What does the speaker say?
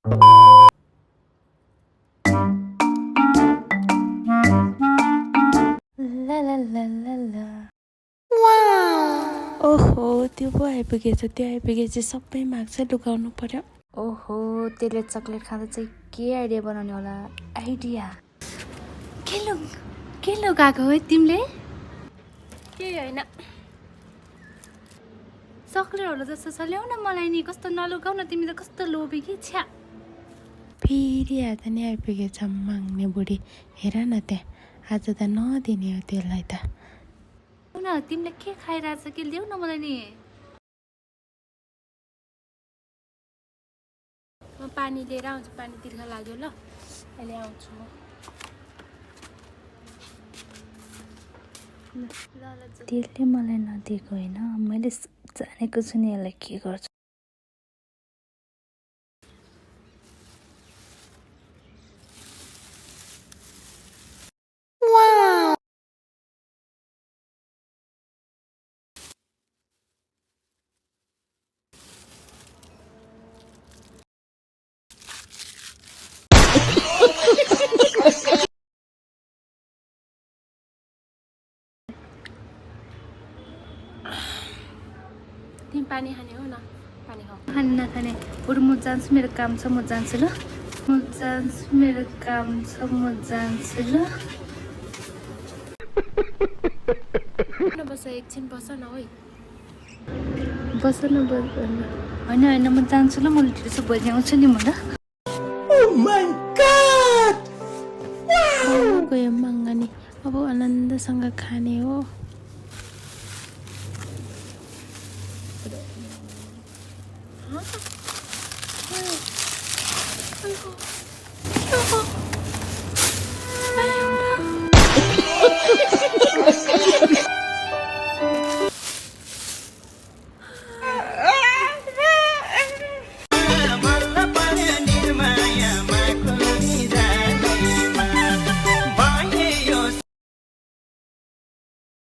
ला ला ला ला ला ओहो त्यो पो आइपुगेछ। त्यो आइपुगेपछि सबै माग्छ लुकाउनु पर्यो। ओहो त्यसले चक्लेट खाँदा चाहिँ के आइडिया बनाउने होला? आइडिया के लुकाएको हो तिमीले? केही होइन, चक्लेटहरू जस्तो छ, ल्याउ न मलाई नि। कस्तो नलुकाउ न, तिमी त कस्तो लोभी कि छ्या। फेरि आज नि आइपुगेछ माग्ने बुढी। हेर न त्यहाँ, आज त नदिने हो त्यसलाई त। न तिमीले के खाइरहेछ कि, ल्याउ न मलाई नि। म पानी लिएर आउँछु, पानी तिर्खा लाग्यो ल, अहिले आउँछु म। त्यसले मलाई नदिएको होइन, मैले जानेको छु नि यसलाई के गर्छु। तिमी पानी खाने हो न, पानी खाऊ। खाने नखाने बरु म जान्छु, मेरो काम छ, म जान्छु ल। म जान्छु, मेरो काम छ, म जान्छु ल। बस एकछिन बस न, है बस न, होइन होइन, म जान्छु ल, म त्यसो भोलि आउँछु नि म ल। गयो मङ्गनी, अब आनन्दसँग खाने हो। हाँ?